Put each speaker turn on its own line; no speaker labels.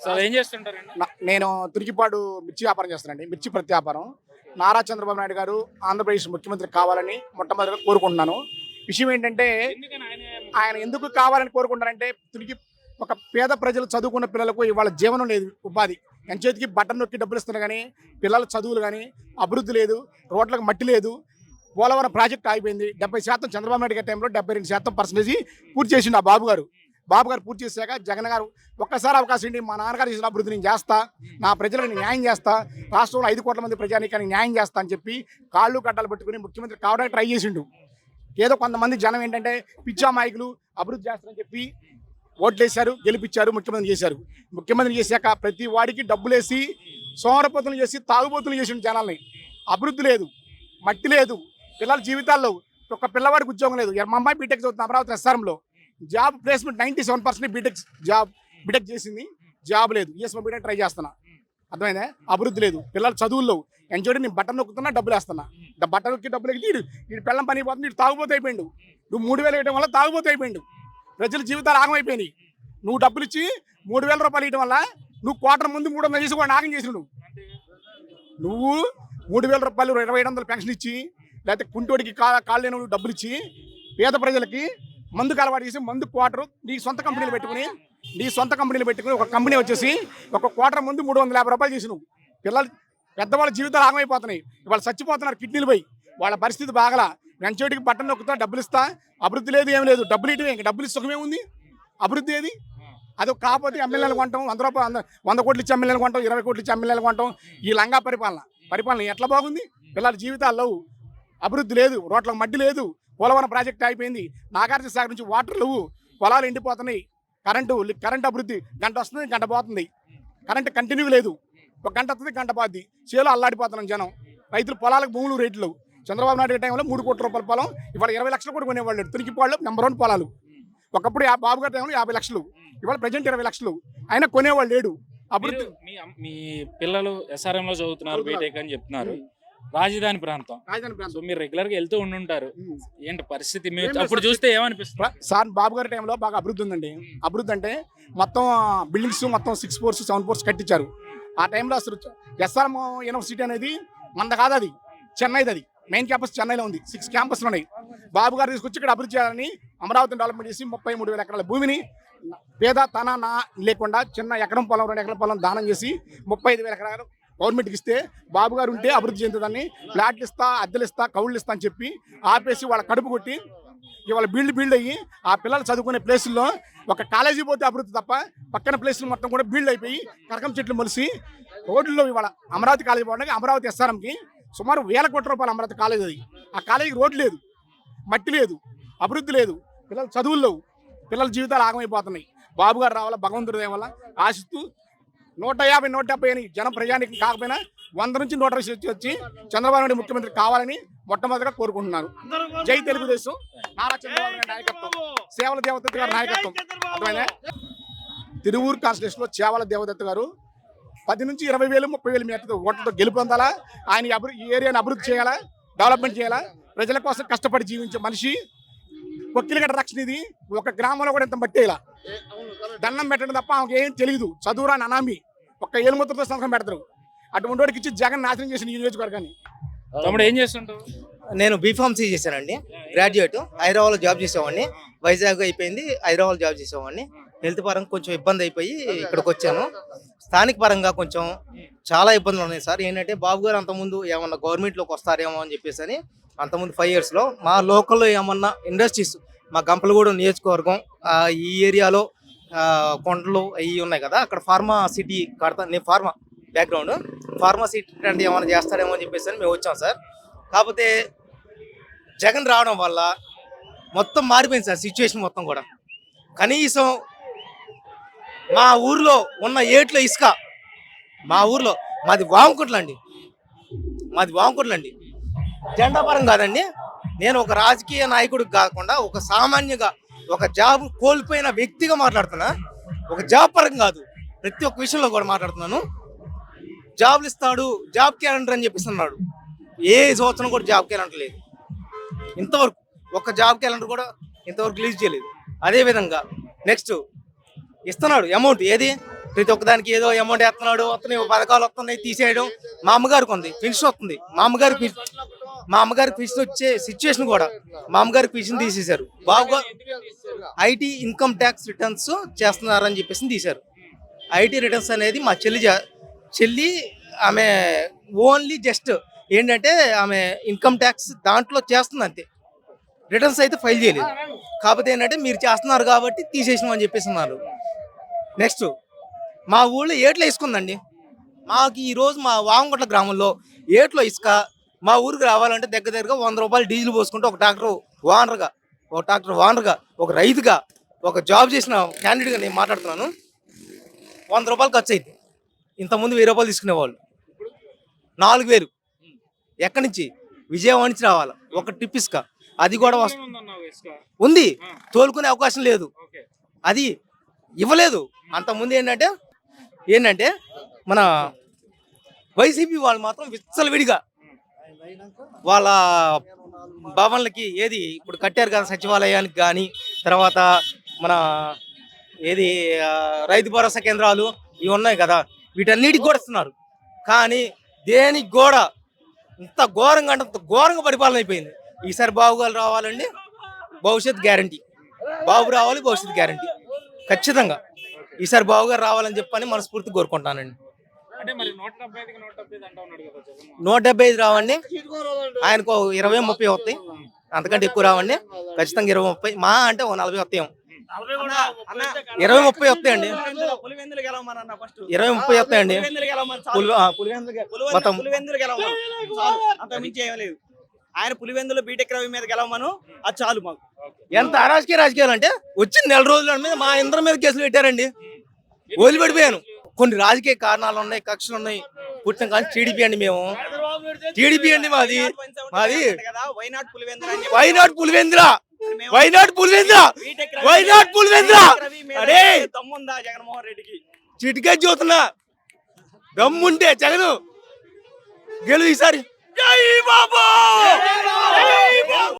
Sir ఏం చేస్తుంటారండి?
నేను తురికిపాడు మిర్చి వ్యాపారం చేస్తానండి. మిర్చి ప్రతి వ్యాపారం. నారా చంద్రబాబు నాయుడు గారు ఆంధ్రప్రదేశ్ ముఖ్యమంత్రి కావాలని మొట్టమొదటిగా కోరుకుంటున్నాను. విషయం ఏంటంటే
ఎందుకని
ఆయన ఎందుకు కావాలని కోరుకుంటారంటే ఒక పేద ప్రజలు చదువుకున్న పిల్లలకు ఇవాళ జీవనం లేదు, ఉపాధి. ఎంచేతికి బటన్ నొక్కి డబ్బులు ఇస్తున్నారు కానీ పిల్లల చదువులు కానీ అభివృద్ధి లేదు, రోడ్లకు మట్టి లేదు. పోలవరం ప్రాజెక్ట్ ఆగిపోయింది. 70% చంద్రబాబు నాయుడు గారి టైంలో 72% పూర్తి చేసిండు ఆ బాబు గారు పూర్తి చేశాక జగన్ గారు ఒక్కసారి అవకాశం ఏంటి, మా నాన్నగారు చేసిన అభివృద్ధి నేను చేస్తా, నా ప్రజలకు న్యాయం చేస్తా, రాష్ట్రంలో 5 కోట్ల మంది ప్రజానీకానికి న్యాయం చేస్తా అని చెప్పి కాళ్ళు కట్టాలు పెట్టుకుని ముఖ్యమంత్రి కావడానికి ట్రై చేసిండు. ఏదో కొంతమంది జనం ఏంటంటే పిచ్చా మాయకులు అభివృద్ధి చేస్తారని చెప్పి ఓట్లేశారు, గెలిపించారు, ముఖ్యమంత్రి చేశారు. ముఖ్యమంత్రి చేశాక ప్రతి వాడికి డబ్బులేసి సోమరపోతులు చేసి తాగుబోతులు చేసిండు జనాల్ని. అభివృద్ధి లేదు, మట్టి లేదు, పిల్లల జీవితాల్లో ఒక పిల్లవాడికి ఉద్యోగం లేదు. మా అమ్మాయి బీటెక్ చదువుతుంది అమరావతి ఎస్ఆర్ఎంలో. జాబ్ ప్లేస్మెంట్ 97% బీటెక్ చేసింది, జాబ్ లేదు. ఈఎస్ఐ బీటెక్ ట్రై చేస్తున్నా, అర్థమైందా? అభివృద్ధి లేదు, పిల్లల చదువుల్లో ఎంచోటి నేను బట్టన్ నొక్కుతున్నా, డబ్బులు వేస్తున్నా. బట్టన్ నొక్కి డబ్బులు ఎక్కి వీడు పెళ్ళం పని పోతుంది, వీడు తాగుబోతు అయిపోయిండు. నువ్వు 3,000 ఇవ్వడం వల్ల తాగుబోతు అయిపోయిండు. ప్రజల జీవితాలు ఆగమైపోయినాయి. నువ్వు డబ్బులు ఇచ్చి 3,000 రూపాయలు ఇవ్వడం వల్ల నువ్వు క్వార్టర్ ముందు 300 చేసి కూడా ఆగం చేసినావు. నువ్వు 3,000 రూపాయలు 2,500 పెన్షన్ ఇచ్చి, లేకపోతే కుంటోడికి కాళ్ళు లేని డబ్బులు ఇచ్చి పేద ప్రజలకి మందుకు అలవాటు చేసి మందు క్వార్టర్ నీ సొంత కంపెనీలు పెట్టుకుని ఒక కంపెనీ వచ్చేసి ఒక క్వార్టర్ ముందు 350 రూపాయలు చేసి నువ్వు పెద్దవాళ్ళ జీవితాలు ఆగమైపోతున్నాయి. వాళ్ళు చచ్చిపోతున్నారు కిడ్నీలు పోయి. వాళ్ళ పరిస్థితి బాగలా. వెంచోటికి బట్టన్ నొక్కుతా, డబ్బులు ఇస్తా, అభివృద్ధి లేదు, ఏం లేదు. డబ్బులు ఇటు ఇంకా డబ్బులు సుఖమే ఉంది, అభివృద్ధి ఏది? అది కాకపోతే ఎమ్మెల్యేలు కొంటాం, 100 కోట్లు ఇచ్చి ఎమ్మెల్యేలు కొంటాం, 20 కోట్లు ఇచ్చి ఎమ్మెల్యేలు కొంటాం. ఈ లంగా పరిపాలన ఎట్లా బాగుంది? పిల్లల జీవితాల్లో అభివృద్ధి లేదు, రోడ్లకు మడ్డి లేదు, పోలవరం ప్రాజెక్ట్ అయిపోయింది, నాగార్జున సాగర్ నుంచి వాటర్ లేవు, పొలాలు ఎండిపోతున్నాయి. కరెంటు అభివృద్ధి గంట వస్తుంది, గంట పోతుంది. కరెంటు కంటిన్యూ లేదు, ఒక గంట వస్తుంది, గంట పోద్ది. చేలో అల్లాడిపోతున్నాం జనం. రైతులు పొలాలకు భూములు రేట్లు. చంద్రబాబు నాయుడు టైంలో 3 కోట్ల రూపాయల పొలం ఇవాళ 20 లక్షలు కూడా కొనేవాళ్ళు. తురికిపాడులో నెంబర్ 1 పొలాలు. ఒకప్పుడు బాబు గారి టైంలో 50 లక్షలు, ఇవాళ ప్రజెంట్ 20 లక్షలు. అయినా కొనేవాళ్ళు లేడు. అభివృద్ధి.
మీ పిల్లలు ఎస్ఆర్ఎం లో చదువుతున్నారు, బీటెక్ అని చెప్తున్నారు. రాజధాని ప్రాంతం సో మీరు రెగ్యులర్ గా వెళ్తూ ఉండుంటారు. ఏంటి పరిస్థితి? అప్పుడు చూస్తే ఏమనిపిస్తుంది?
సార్ బాబు గారి టైంలో బాగా అభివృద్ధి ఉందండి. అభివృద్ధి అంటే మొత్తం బిల్డింగ్స్ మొత్తం 6 floors 7 floors కట్టించారు. ఆ టైంలో అసలు ఎస్ఆర్ఎం యూనివర్సిటీ అనేది మంద కాదు, అది చెన్నైది. అది మెయిన్ క్యాంపస్ చెన్నైలో ఉంది. 6 క్యాంపస్లు ఉన్నాయి. బాబు గారు తీసుకొచ్చి ఇక్కడ అభివృద్ధి చేయాలని అమరావతిని డెవలప్మెంట్ చేసి 33,000 ఎకరాల భూమిని పేద నా లేకుండా చిన్న ఎకరం పొలం 2 ఎకరాల పొలం దానం చేసి 35,000 ఎకరాలు గవర్నమెంట్కి ఇస్తే బాబు గారు ఉంటే అభివృద్ధి చెందుతుందని ఫ్లాట్లు ఇస్తా, అద్దెలు ఇస్తా, కౌళ్ళు ఇస్తా అని చెప్పి ఆపేసి వాళ్ళ కడుపు కొట్టి ఇవాళ బిల్డ్ అయ్యి ఆ పిల్లలు చదువుకునే ప్లేసుల్లో ఒక కాలేజీ పోతే అభివృద్ధి తప్ప పక్కన ప్లేసులు మొత్తం కూడా బిల్డ్ అయిపోయి కరకం చెట్లు మొలిసి రోడ్లలో ఇవాళ అమరావతి కాలేజీ పోవడానికి అమరావతి ఎస్ఆర్ఎంకి సుమారు 1,000 కోట్ల రూపాయలు అమరావతి కాలేజీ. అది ఆ కాలేజీకి రోడ్డు లేదు, మట్టి లేదు, అభివృద్ధి లేదు, పిల్లల చదువుల్లో పిల్లల జీవితాలు ఆగమైపోతున్నాయి. బాబు గారు రావాలా భగవంతుడి దయ వల్ల ఆశిస్తూ 150, 170 అని జనం ప్రజానికి కాకపోయినా 100 నుంచి 120 వచ్చి చంద్రబాబు నాయుడు ముఖ్యమంత్రి కావాలని మొట్టమొదటిగా కోరుకుంటున్నారు. జై తెలుగుదేశం, నారా చంద్రబాబు నాయుడు నాయకత్వం, సేవల దేవదత్త గారి నాయకత్వం. అర్థమైనా? తిరువూరు కాన్స్టిట్యూషన్లో చేవల దేవదత్త గారు 10 నుంచి 20,000, 30,000 ఓట్లతో గెలుపొందాలా. ఆయన ఈ ఏరియాని అభివృద్ధి చేయాలా, డెవలప్మెంట్ చేయాలా. ప్రజల కోసం కష్టపడి జీవించే మనిషి. కొక్కిలిగడ్డ రక్షణ ఇది ఒక గ్రామంలో కూడా ఇంత మట్టేలా దండం పెట్టడం తప్ప ఆమెకు ఏం తెలియదు. చదువురాని అనామి ఒక్క ఏలుముద్రతో సంతకం పెడతారు. అటువంటి వాడికి ఇచ్చి జగన్ నాశనం చేసిన ఈ నియోజకవర్గాన్ని.
తమ్ముడు ఏం చేస్తుంటావు?
నేను బీఫార్మసీ చేశానండి, గ్రాడ్యుయేట్. హైదరాబాద్లో జాబ్ చేసేవాడిని. వైజాగ్ అయిపోయింది, హైదరాబాద్లో జాబ్ చేసేవాడిని. హెల్త్ పరంగా కొంచెం ఇబ్బంది అయిపోయి ఇక్కడికి వచ్చాను. స్థానిక పరంగా కొంచెం చాలా ఇబ్బందులు ఉన్నాయి సార్. ఏంటంటే బాబు గారు అంతకుముందు ఏమన్నా గవర్నమెంట్లోకి వస్తారేమో అని చెప్పేసి అని అంతకుముందు 5 yearsలో మా లోకల్లో ఏమన్నా ఇండస్ట్రీస్, మా గంపలగూడెం నియోజకవర్గం ఈ ఏరియాలో కొండలు అవి ఉన్నాయి కదా, అక్కడ ఫార్మా సిటీ కడతాను. నేను ఫార్మా బ్యాక్గ్రౌండ్, ఫార్మా సిటీ అంటే ఏమైనా చేస్తారేమో అని చెప్పేసి అని మేము వచ్చాం సార్. కాకపోతే జగన్ రావడం వల్ల మొత్తం మారిపోయింది సార్ సిచ్యువేషన్ మొత్తం కూడా. కనీసం మా ఊర్లో ఉన్న ఏట్లో ఇసుక, మా ఊర్లో మాది వాంకుట్లండి, జెండా పరం కాదండి. నేను ఒక రాజకీయ నాయకుడికి కాకుండా ఒక సామాన్యంగా ఒక జాబ్ కోల్పోయిన వ్యక్తిగా మాట్లాడుతున్నా. ఒక జాబ్ పరంగా కాదు, ప్రతి ఒక్క విషయంలో కూడా మాట్లాడుతున్నాను. జాబ్లు ఇస్తాడు, జాబ్ క్యాలెండర్ అని చెప్పిస్తున్నాడు. ఏ సంవత్సరం కూడా జాబ్ క్యాలెండర్ లేదు ఇంతవరకు. ఒక్క జాబ్ క్యాలెండర్ కూడా ఇంతవరకు రిలీజ్ చేయలేదు. అదేవిధంగా నెక్స్ట్ ఇస్తున్నాడు అమౌంట్, ఏది ప్రతి ఒక్కదానికి ఏదో అమౌంట్ వేస్తున్నాడు, వస్తున్నాయి పథకాలు వస్తున్నాయి తీసేయడం. మా అమ్మగారికి ఉంది పెన్షన్ వస్తుంది, మా అమ్మగారికి పెన్షన్ వచ్చే సిచ్యువేషన్ కూడా మా అమ్మగారికి పెన్షన్ తీసేశారు. బాబు ఐటీ ఇన్కమ్ ట్యాక్స్ రిటర్న్స్ చేస్తున్నారని చెప్పేసి తీశారు. ఐటీ రిటర్న్స్ అనేది మా చెల్లి ఆమె ఓన్లీ జస్ట్ ఏంటంటే ఆమె ఇన్కమ్ ట్యాక్స్ దాంట్లో చేస్తుంది అంతే, రిటర్న్స్ అయితే ఫైల్ చేయలేదు. కాకపోతే ఏంటంటే మీరు చేస్తున్నారు కాబట్టి తీసేసినామని చెప్పేసి అన్నారు. నెక్స్ట్ మా ఊళ్ళో ఏట్లో ఇసుకుందండి. మాకు ఈరోజు మా వాంగొట్ల గ్రామంలో ఏట్లో ఇసుక మా ఊరికి రావాలంటే దగ్గరగా 100 రూపాయలు డీజిల్ పోసుకుంటే ఒక ట్రాక్టర్ ఓనర్గా ఒక రైతుగా ఒక జాబ్ చేసిన క్యాండిడేట్గా నేను మాట్లాడుతున్నాను. 100 రూపాయలు ఖర్చు అయింది. ఇంతకుముందు 1000 రూపాయలు తీసుకునేవాళ్ళు, 4000 ఎక్కడి నుంచి? విజయవాడ నుంచి రావాలి ఒక ట్రిప్ ఇసుక. అది కూడా ఉంది, తోలుకునే అవకాశం లేదు, అది ఇవ్వలేదు. అంతకుముందు ఏంటంటే మన వైసీపీ వాళ్ళు మాత్రం విచ్చలవిడిగా వాళ్ళ భవన్లకి ఏది ఇప్పుడు కట్టారు కదా సచివాలయానికి కానీ, తర్వాత మన ఏది రైతు భరోసా కేంద్రాలు ఇవి ఉన్నాయి కదా, వీటన్నిటికి కూడా ఇస్తున్నారు. కానీ దేనికి కూడా ఇంత ఘోరంగా అంటే అంత ఘోరంగా పరిపాలన అయిపోయింది. ఈసారి బాబు గారు రావాలండి, భవిష్యత్ గ్యారంటీ. బాబు రావాలి, భవిష్యత్ గ్యారంటీ ఖచ్చితంగా. ఈసారి బాబు గారు రావాలని చెప్పని మనస్ఫూర్తి కోరుకుంటానండి.
అంటే మరి 175కి 175 అంటా ఉన్నాడు కదా జగన్.
175 రావండి, ఆయనకు 20-30 వస్తాయి, అంతకంటే ఎక్కువ రావండి. ఖచ్చితంగా 20-30 మా అంటే 40 వస్తాయి, 20-30 వస్తాయండి, 20-30 వస్తాయండి.
ఆయన పులివెందులో బీటెక్ రవి మీద గెలవమను, అది చాలు మాకు.
ఎంత రాజకీయాలు అంటే వచ్చిన 4 రోజుల మీద మా ఇందరి మీద కేసులు పెట్టారండి, వదిలిపెడిపోయాను. కొన్ని రాజకీయ కారణాలు ఉన్నాయి, కక్షలు ఉన్నాయి. పుట్టిన కానీ టీడీపీ అండి, మేము టీడీపీ అండి. మాది వైనాట్ పులివెందుల అరే
దమ్ముందా జగన్మోహన్ రెడ్డికి?
చిటికే చూస్తున్నా, దమ్ముంటే జగను గెలు ఈసారి. జై బాబు, జై